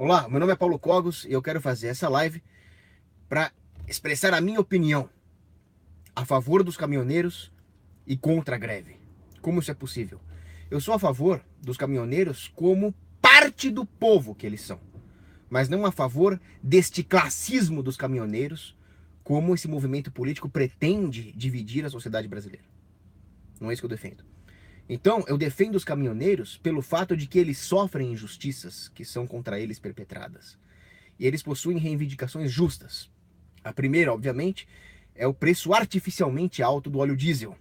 Olá, meu nome é Paulo Cogos e eu quero fazer essa live para expressar a minha opinião a favor dos caminhoneiros e contra a greve. Como isso é possível? Eu sou a favor dos caminhoneiros como parte do povo que eles são, mas não a favor deste classismo dos caminhoneiros, como esse movimento político pretende dividir a sociedade brasileira. Não é isso que eu defendo. Então, eu defendo os caminhoneiros pelo fato de que eles sofrem injustiças que são contra eles perpetradas. E eles possuem reivindicações justas. A primeira, obviamente, é o preço artificialmente alto do óleo diesel.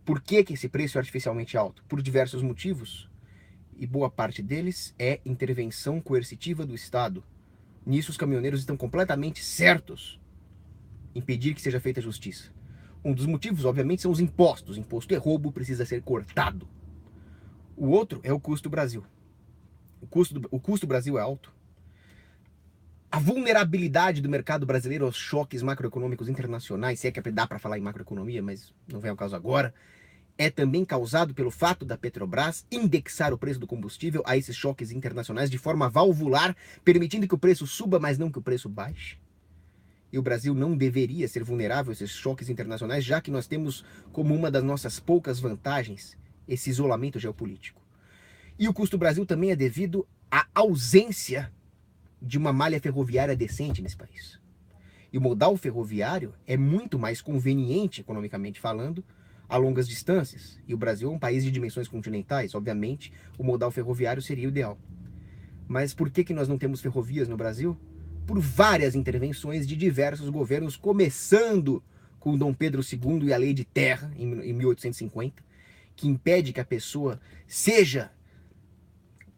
Por que esse preço é artificialmente alto? Por diversos motivos. E boa parte deles é intervenção coercitiva do Estado. Nisso os caminhoneiros estão completamente certos em pedir que seja feita justiça. Um dos motivos, obviamente, são os impostos. Imposto é roubo, precisa ser cortado. O outro é o custo Brasil. O custo Brasil é alto. A vulnerabilidade do mercado brasileiro aos choques macroeconômicos internacionais, se é que dá para falar em macroeconomia, mas não vem ao caso agora, é também causado pelo fato da Petrobras indexar o preço do combustível a esses choques internacionais de forma valvular, permitindo que o preço suba, mas não que o preço baixe. E o Brasil não deveria ser vulnerável a esses choques internacionais, já que nós temos como uma das nossas poucas vantagens esse isolamento geopolítico. E o custo Brasil também é devido à ausência de uma malha ferroviária decente nesse país. E o modal ferroviário é muito mais conveniente, economicamente falando, a longas distâncias. E o Brasil é um país de dimensões continentais, obviamente, o modal ferroviário seria o ideal. Mas por que nós não temos ferrovias no Brasil? Por várias intervenções de diversos governos, começando com Dom Pedro II e a Lei de Terra, em 1850, que impede que a pessoa seja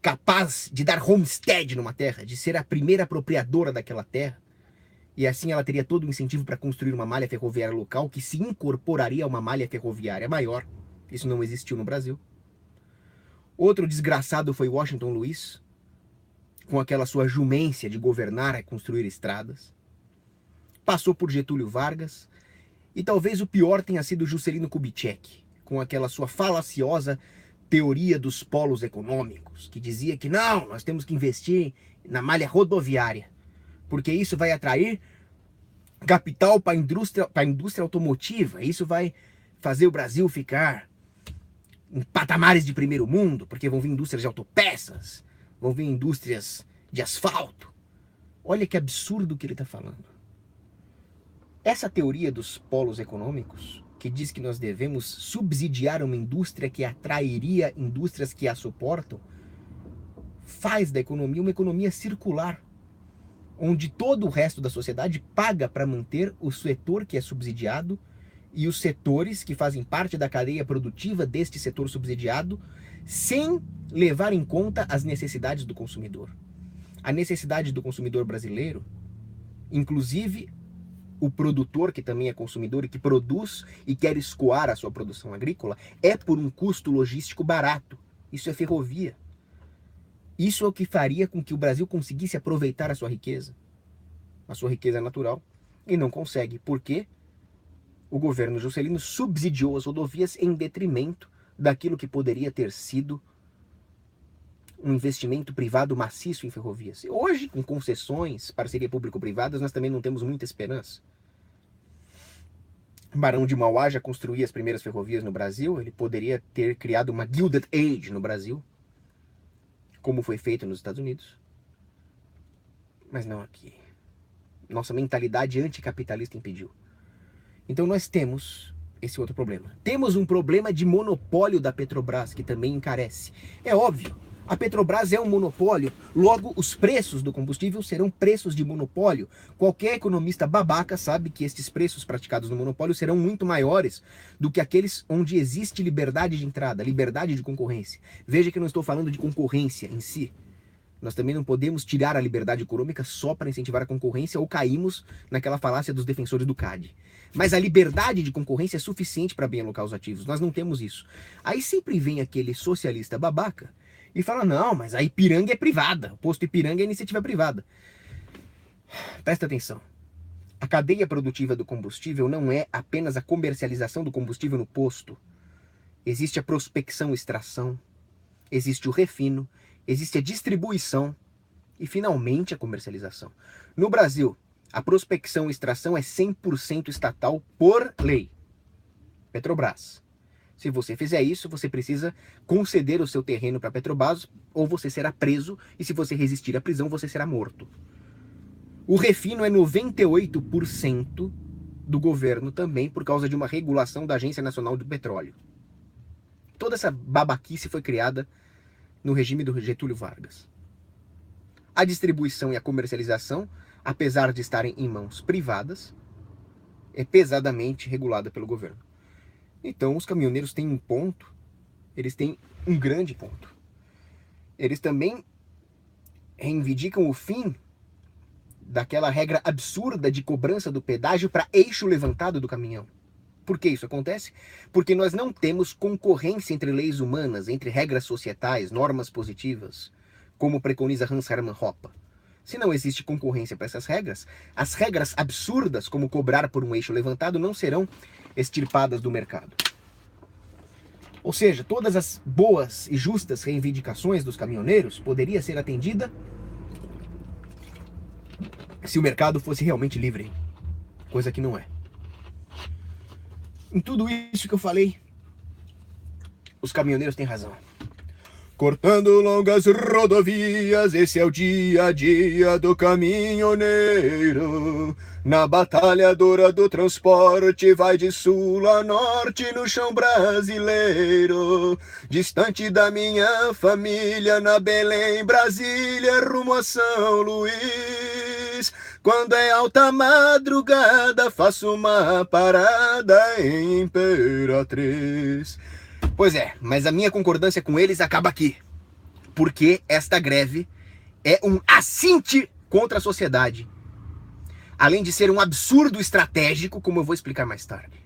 capaz de dar homestead numa terra, de ser a primeira apropriadora daquela terra, e assim ela teria todo o incentivo para construir uma malha ferroviária local que se incorporaria a uma malha ferroviária maior. Isso não existiu no Brasil. Outro desgraçado foi Washington Luiz, com aquela sua jumência de governar e construir estradas. Passou por Getúlio Vargas, e talvez o pior tenha sido Juscelino Kubitschek, com aquela sua falaciosa teoria dos polos econômicos, que dizia que não, nós temos que investir na malha rodoviária, porque isso vai atrair capital para a indústria automotiva, isso vai fazer o Brasil ficar em patamares de primeiro mundo, porque vão vir indústrias de autopeças, vão vir indústrias de asfalto. Olha que absurdo que ele está falando. Essa teoria dos polos econômicos, que diz que nós devemos subsidiar uma indústria que atrairia indústrias que a suportam, faz da economia uma economia circular, onde todo o resto da sociedade paga para manter o setor que é subsidiado e os setores que fazem parte da cadeia produtiva deste setor subsidiado, sem levar em conta as necessidades do consumidor. A necessidade do consumidor brasileiro, inclusive o produtor que também é consumidor e que produz e quer escoar a sua produção agrícola, é por um custo logístico barato. Isso é ferrovia. Isso é o que faria com que o Brasil conseguisse aproveitar a sua riqueza natural, e não consegue. Por quê? O governo Juscelino subsidiou as rodovias em detrimento daquilo que poderia ter sido um investimento privado maciço em ferrovias. Hoje, com concessões, parceria público-privadas, nós também não temos muita esperança. Barão de Mauá já construía as primeiras ferrovias no Brasil, ele poderia ter criado uma Gilded Age no Brasil, como foi feito nos Estados Unidos, mas não aqui. Nossa mentalidade anticapitalista impediu. Então nós temos esse outro problema. Temos um problema de monopólio da Petrobras, que também encarece. É óbvio, a Petrobras é um monopólio, logo os preços do combustível serão preços de monopólio. Qualquer economista babaca sabe que estes preços praticados no monopólio serão muito maiores do que aqueles onde existe liberdade de entrada, liberdade de concorrência. Veja que eu não estou falando de concorrência em si. Nós também não podemos tirar a liberdade econômica só para incentivar a concorrência ou caímos naquela falácia dos defensores do CAD. Mas a liberdade de concorrência é suficiente para bem alocar os ativos. Nós não temos isso. Aí sempre vem aquele socialista babaca e fala, não, mas a Ipiranga é privada. O posto Ipiranga é iniciativa privada. Presta atenção. A cadeia produtiva do combustível não é apenas a comercialização do combustível no posto. Existe a prospecção e extração. Existe o refino. Existe a distribuição, E finalmente a comercialização. No Brasil, a prospecção e extração é 100% estatal por lei. Petrobras. Se você fizer isso, você precisa conceder o seu terreno para a Petrobras ou você será preso, e se você resistir à prisão, você será morto. O refino é 98% do governo também, por causa de uma regulação da Agência Nacional do Petróleo. Toda essa babaquice foi criada no regime do Getúlio Vargas. A distribuição e a comercialização, apesar de estarem em mãos privadas, é pesadamente regulada pelo governo. Então, os caminhoneiros têm um ponto, eles têm um grande ponto. Eles também reivindicam o fim daquela regra absurda de cobrança do pedágio para eixo levantado do caminhão. Por que isso acontece? Porque nós não temos concorrência entre leis humanas, entre regras societais, normas positivas, como preconiza Hans Hermann Hoppe. Se não existe concorrência para essas regras, as regras absurdas, como cobrar por um eixo levantado, não serão extirpadas do mercado. Ou seja, todas as boas e justas reivindicações dos caminhoneiros poderiam ser atendidas se o mercado fosse realmente livre, coisa que não é. Em tudo isso que eu falei, os caminhoneiros têm razão. Cortando longas rodovias, esse é o dia a dia do caminhoneiro. Na batalhadora do transporte, vai de sul a norte no chão brasileiro. Distante da minha família, na Belém, Brasília, rumo a São Luís. Quando é alta madrugada, faço uma parada em Imperatriz. Pois é, mas a minha concordância com eles acaba aqui. Porque esta greve é um assinte contra a sociedade. Além de ser um absurdo estratégico, como eu vou explicar mais tarde.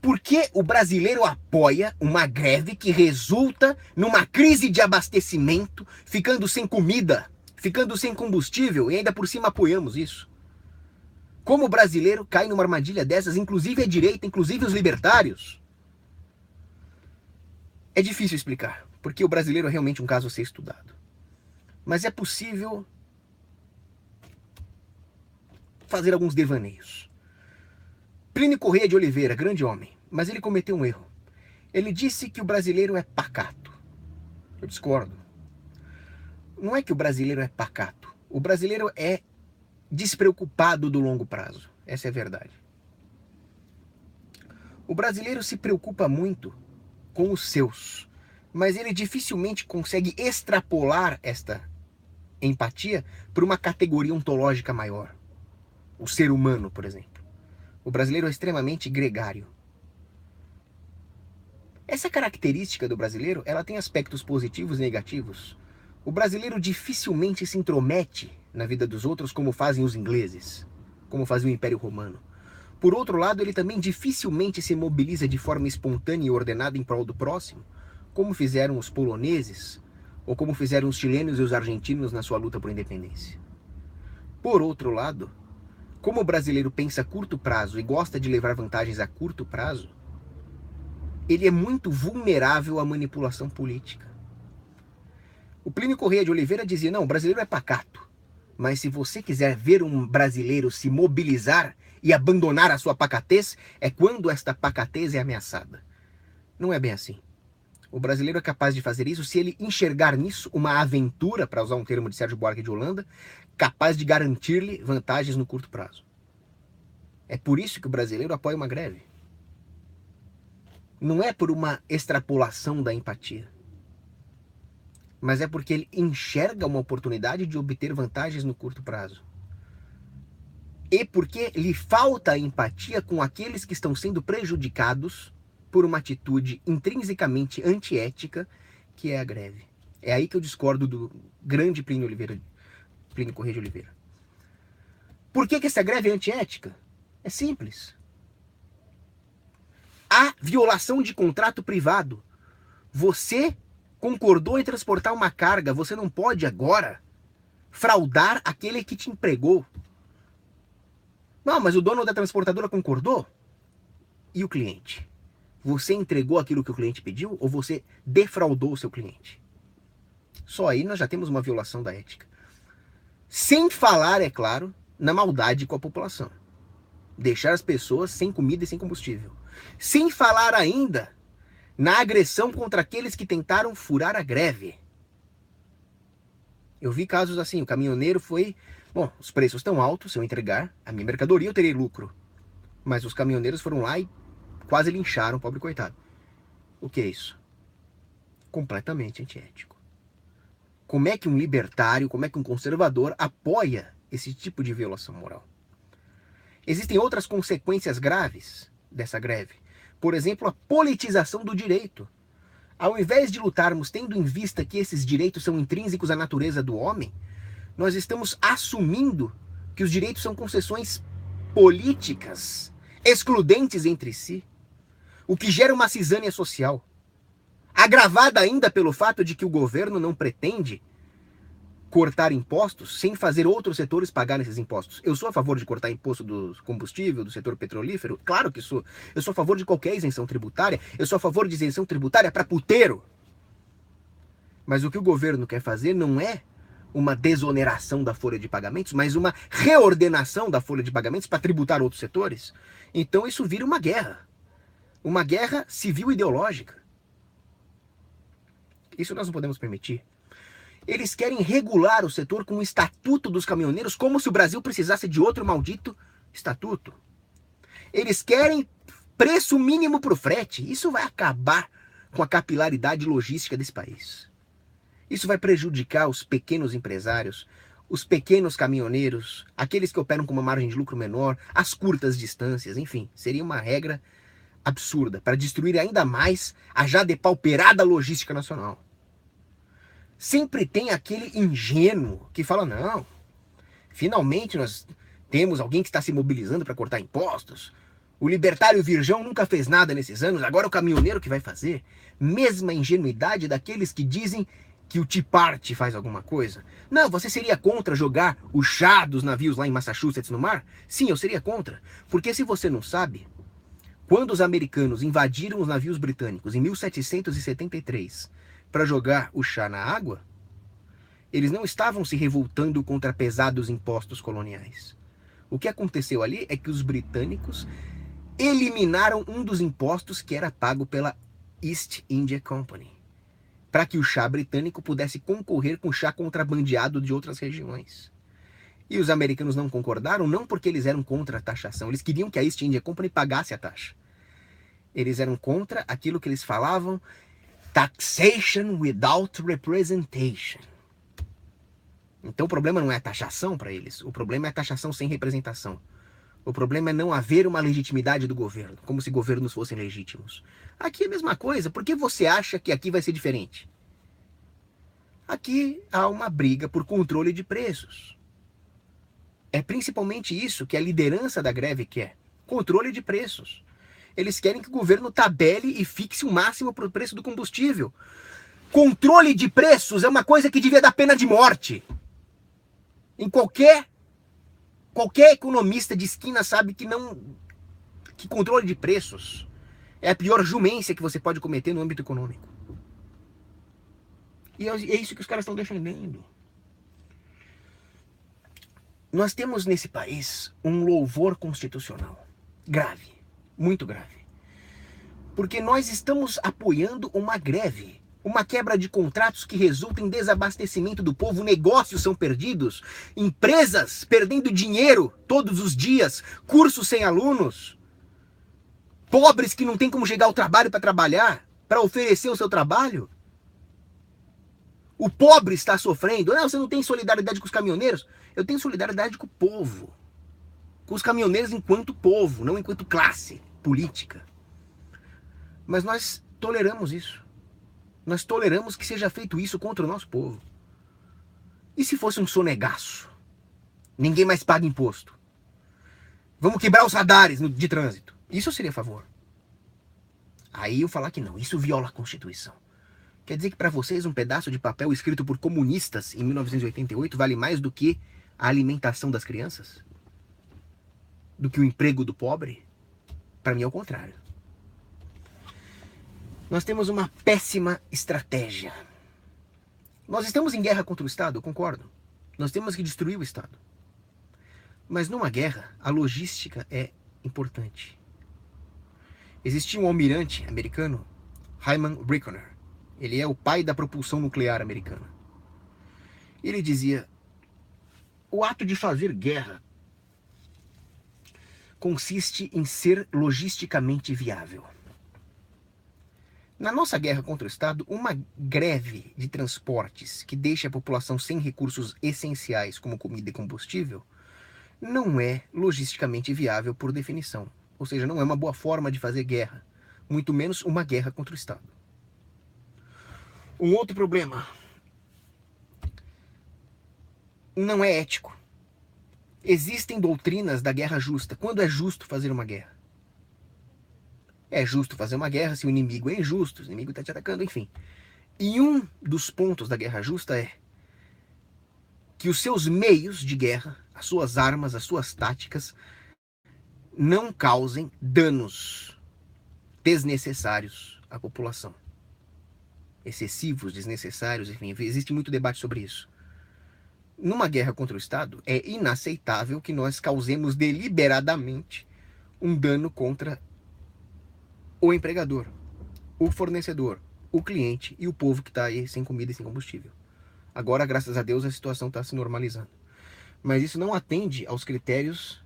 Por que o brasileiro apoia uma greve que resulta numa crise de abastecimento, ficando sem comida, ficando sem combustível, e ainda por cima apoiamos isso? Como o brasileiro cai numa armadilha dessas, inclusive a direita, inclusive os libertários? É difícil explicar, porque o brasileiro é realmente um caso a ser estudado. Mas é possível fazer alguns devaneios. Plínio Corrêa de Oliveira, grande homem, mas ele cometeu um erro. Ele disse que o brasileiro é pacato. Eu discordo. Não é que o brasileiro é pacato. O brasileiro é despreocupado do longo prazo. Essa é a verdade. O brasileiro se preocupa muito com os seus, mas ele dificilmente consegue extrapolar esta empatia para uma categoria ontológica maior. O ser humano, por exemplo. O brasileiro é extremamente gregário. Essa característica do brasileiro, ela tem aspectos positivos e negativos. O brasileiro dificilmente se intromete na vida dos outros como fazem os ingleses, como fazia o Império Romano. Por outro lado, ele também dificilmente se mobiliza de forma espontânea e ordenada em prol do próximo, como fizeram os poloneses, ou como fizeram os chilenos e os argentinos na sua luta por independência. Por outro lado, como o brasileiro pensa a curto prazo e gosta de levar vantagens a curto prazo, ele é muito vulnerável à manipulação política. O Plínio Corrêa de Oliveira dizia, não, o brasileiro é pacato, mas se você quiser ver um brasileiro se mobilizar e abandonar a sua pacatez, é quando esta pacatez é ameaçada. Não é bem assim. O brasileiro é capaz de fazer isso se ele enxergar nisso uma aventura, para usar um termo de Sérgio Buarque de Holanda, capaz de garantir-lhe vantagens no curto prazo. É por isso que o brasileiro apoia uma greve. Não é por uma extrapolação da empatia, mas é porque ele enxerga uma oportunidade de obter vantagens no curto prazo. E porque lhe falta empatia com aqueles que estão sendo prejudicados por uma atitude intrinsecamente antiética, que é a greve. É aí que eu discordo do grande Plínio Corrêa de Oliveira. Por que essa greve é antiética? É simples. Há violação de contrato privado. Você concordou em transportar uma carga, você não pode agora fraudar aquele que te empregou. Não, mas o dono da transportadora concordou? E o cliente? Você entregou aquilo que o cliente pediu ou você defraudou o seu cliente? Só aí nós já temos uma violação da ética. Sem falar, é claro, na maldade com a população. Deixar as pessoas sem comida e sem combustível. Sem falar ainda na agressão contra aqueles que tentaram furar a greve. Eu vi casos assim, o caminhoneiro foi... Bom, os preços estão altos, se eu entregar a minha mercadoria eu terei lucro. Mas os caminhoneiros foram lá e quase lincharam o pobre coitado. O que é isso? Completamente antiético. Como é que um libertário, como é que um conservador apoia esse tipo de violação moral? Existem outras consequências graves dessa greve. Por exemplo, a politização do direito. Ao invés de lutarmos tendo em vista que esses direitos são intrínsecos à natureza do homem, nós estamos assumindo que os direitos são concessões políticas, excludentes entre si, o que gera uma cisânia social, agravada ainda pelo fato de que o governo não pretende cortar impostos sem fazer outros setores pagarem esses impostos. Eu sou a favor de cortar imposto do combustível, do setor petrolífero, claro que sou. Eu sou a favor de qualquer isenção tributária, eu sou a favor de isenção tributária para puteiro. Mas o que o governo quer fazer não é uma desoneração da folha de pagamentos, mas uma reordenação da folha de pagamentos para tributar outros setores. Então isso vira uma guerra civil ideológica. Isso nós não podemos permitir. Eles querem regular o setor com o Estatuto dos Caminhoneiros, como se o Brasil precisasse de outro maldito estatuto. Eles querem preço mínimo para o frete. Isso vai acabar com a capilaridade logística desse país. Isso vai prejudicar os pequenos empresários, os pequenos caminhoneiros, aqueles que operam com uma margem de lucro menor, as curtas distâncias, enfim, seria uma regra absurda para destruir ainda mais a já depauperada logística nacional. Sempre tem aquele ingênuo que fala, não, finalmente nós temos alguém que está se mobilizando para cortar impostos. O libertário virgão nunca fez nada nesses anos, agora é o caminhoneiro que vai fazer. Mesma ingenuidade daqueles que dizem que o Tea Party faz alguma coisa. Não, você seria contra jogar o chá dos navios lá em Massachusetts no mar? Sim, eu seria contra. Porque se você não sabe, quando os americanos invadiram os navios britânicos em 1773 para jogar o chá na água, eles não estavam se revoltando contra pesados impostos coloniais. O que aconteceu ali é que os britânicos eliminaram um dos impostos que era pago pela East India Company, para que o chá britânico pudesse concorrer com o chá contrabandeado de outras regiões. E os americanos não concordaram, não porque eles eram contra a taxação, eles queriam que a East India Company pagasse a taxa. Eles eram contra aquilo que eles falavam taxation without representation. Então o problema não é a taxação para eles, o problema é a taxação sem representação. O problema é não haver uma legitimidade do governo, como se governos fossem legítimos. Aqui é a mesma coisa, por que você acha que aqui vai ser diferente? Aqui há uma briga por controle de preços. É principalmente isso que a liderança da greve quer, controle de preços. Eles querem que o governo tabele e fixe o máximo para o preço do combustível. Controle de preços é uma coisa que devia dar pena de morte. Em qualquer economista de esquina sabe que controle de preços é a pior jumência que você pode cometer no âmbito econômico. E é isso que os caras estão defendendo. Nós temos nesse país um louvor constitucional grave, muito grave. Porque nós estamos apoiando uma greve, uma quebra de contratos que resulta em desabastecimento do povo, negócios são perdidos, empresas perdendo dinheiro todos os dias, cursos sem alunos, pobres que não têm como chegar ao trabalho para trabalhar, para oferecer o seu trabalho. O pobre está sofrendo. Não, você não tem solidariedade com os caminhoneiros? Eu tenho solidariedade com o povo. Com os caminhoneiros enquanto povo, não enquanto classe política. Mas nós toleramos isso. Nós toleramos que seja feito isso contra o nosso povo. E se fosse um sonegaço? Ninguém mais paga imposto. Vamos quebrar os radares de trânsito. Isso eu seria a favor. Aí eu falar que não, isso viola a Constituição. Quer dizer que para vocês um pedaço de papel escrito por comunistas em 1988 vale mais do que a alimentação das crianças? Do que o emprego do pobre? Para mim é o contrário. Nós temos uma péssima estratégia. Nós estamos em guerra contra o Estado, eu concordo. Nós temos que destruir o Estado. Mas numa guerra, a logística é importante. Existia um almirante americano, Hyman Rickoner. Ele é o pai da propulsão nuclear americana. Ele dizia: o ato de fazer guerra consiste em ser logisticamente viável. Na nossa guerra contra o Estado, uma greve de transportes que deixa a população sem recursos essenciais como comida e combustível não é logisticamente viável por definição. Ou seja, não é uma boa forma de fazer guerra, muito menos uma guerra contra o Estado. Um outro problema: não é ético. Existem doutrinas da guerra justa. Quando é justo fazer uma guerra? É justo fazer uma guerra se o inimigo é injusto, se o inimigo está te atacando, enfim. E um dos pontos da guerra justa é que os seus meios de guerra, as suas armas, as suas táticas, não causem danos desnecessários à população. Excessivos, desnecessários, enfim, existe muito debate sobre isso. Numa guerra contra o Estado, é inaceitável que nós causemos deliberadamente um dano contra o empregador, o fornecedor, o cliente e o povo que está aí sem comida e sem combustível. Agora, graças a Deus, a situação está se normalizando. Mas isso não atende aos critérios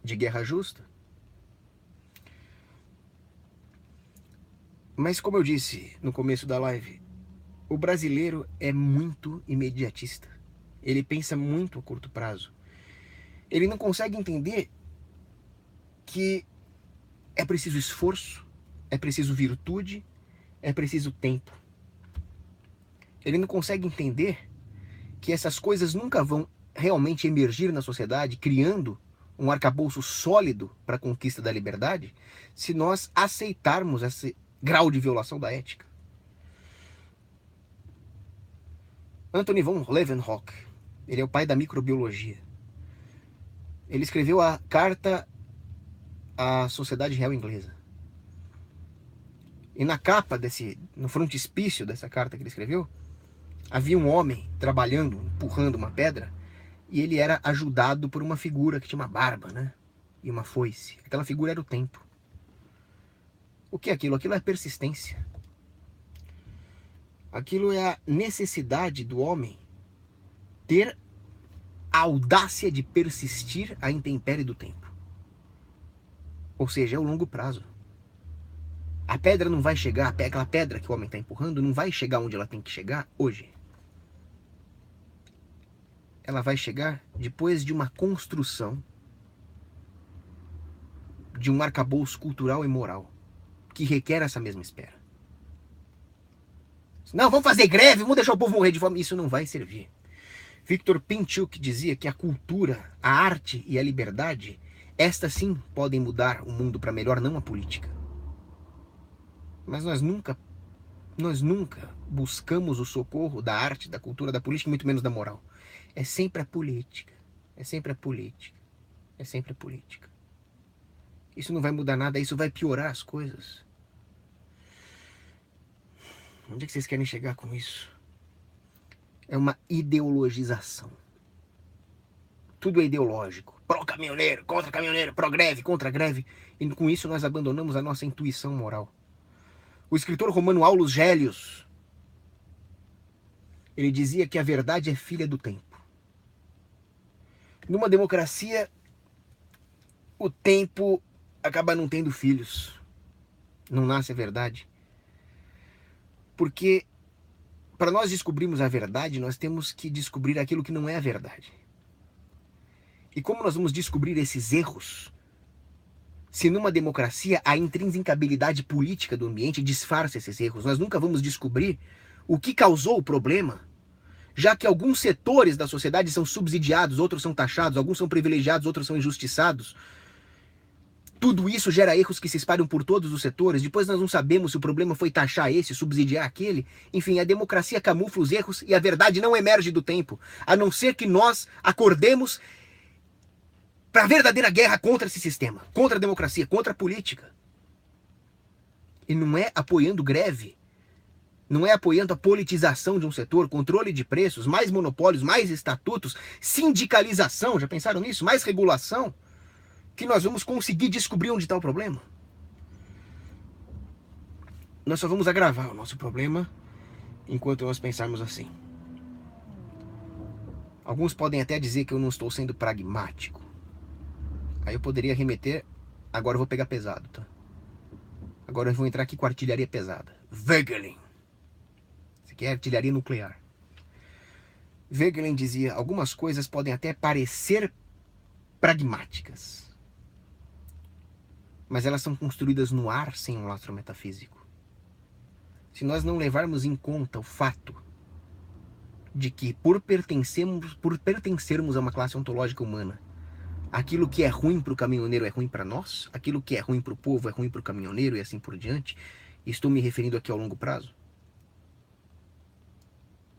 de guerra justa. Mas como eu disse no começo da live, o brasileiro é muito imediatista. Ele pensa muito a curto prazo. Ele não consegue entender que é preciso esforço, é preciso virtude, é preciso tempo. Ele não consegue entender que essas coisas nunca vão realmente emergir na sociedade, criando um arcabouço sólido para a conquista da liberdade, se nós aceitarmos esse grau de violação da ética. Anthony von Leeuwenhoek, ele é o pai da microbiologia. Ele escreveu a Carta à Sociedade Real Inglesa. E na capa no frontispício dessa carta que ele escreveu, havia um homem trabalhando, empurrando uma pedra, e ele era ajudado por uma figura que tinha uma barba, né? E uma foice. Aquela figura era o tempo. O que é aquilo? Aquilo é persistência. Aquilo é a necessidade do homem ter a audácia de persistir à intempérie do tempo. Ou seja, é o longo prazo. A pedra não vai chegar, aquela pedra que o homem está empurrando não vai chegar onde ela tem que chegar hoje. Ela vai chegar depois de uma construção de um arcabouço cultural e moral que requer essa mesma espera. Não, vamos fazer greve, vamos deixar o povo morrer de fome. Isso não vai servir. Victor Pinchuk dizia que a cultura, a arte e a liberdade, estas sim podem mudar o mundo para melhor, não a política. Mas nós nunca buscamos o socorro da arte, da cultura, da política, muito menos da moral. É sempre a política. É sempre a política. É sempre a política. Isso não vai mudar nada, isso vai piorar as coisas. Onde é que vocês querem chegar com isso? É uma ideologização. Tudo é ideológico. Pró-caminhoneiro, contra caminhoneiro, pró-greve, contra greve. E com isso nós abandonamos a nossa intuição moral. O escritor romano Aulus Gellius, ele dizia que a verdade é filha do tempo. Numa democracia, o tempo acaba não tendo filhos. Não nasce a verdade. Porque para nós descobrirmos a verdade, nós temos que descobrir aquilo que não é a verdade. E como nós vamos descobrir esses erros, se numa democracia a intrinsecabilidade política do ambiente disfarça esses erros? Nós nunca vamos descobrir o que causou o problema, já que alguns setores da sociedade são subsidiados, outros são taxados, alguns são privilegiados, outros são injustiçados. Tudo isso gera erros que se espalham por todos os setores. Depois nós não sabemos se o problema foi taxar esse, subsidiar aquele. Enfim, a democracia camufla os erros e a verdade não emerge do tempo, a não ser que nós acordemos para a verdadeira guerra contra esse sistema, contra a democracia, contra a política. E não é apoiando greve Não é apoiando a politização de um setor, controle de preços, mais monopólios, mais estatutos, sindicalização, já pensaram nisso? Mais regulação, que nós vamos conseguir descobrir onde está o problema. Nós só vamos agravar o nosso problema enquanto nós pensarmos assim. Alguns podem até dizer que eu não estou sendo pragmático. Aí eu poderia remeter, agora eu vou pegar pesado, tá? Agora eu vou entrar aqui com artilharia pesada. Wegelin. Isso aqui é artilharia nuclear. Wegelin dizia, algumas coisas podem até parecer pragmáticas, mas elas são construídas no ar sem um lastro metafísico. Se nós não levarmos em conta o fato de que por pertencermos a uma classe ontológica humana, aquilo que é ruim para o caminhoneiro é ruim para nós, aquilo que é ruim para o povo é ruim para o caminhoneiro e assim por diante, estou me referindo aqui ao longo prazo.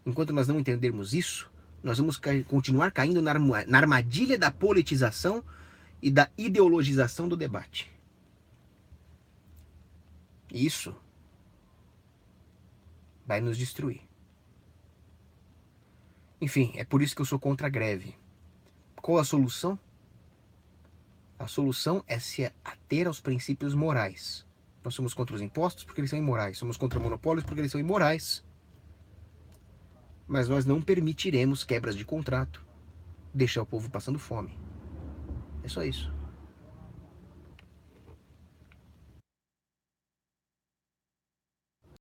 Enquanto nós não entendermos isso, nós vamos continuar caindo na armadilha da politização e da ideologização do debate. Isso vai nos destruir. Enfim, é por isso que eu sou contra a greve. Qual a solução? A solução é se ater aos princípios morais. Nós somos contra os impostos porque eles são imorais. Somos contra monopólios porque eles são imorais. Mas nós não permitiremos quebras de contrato, deixar o povo passando fome. É só isso.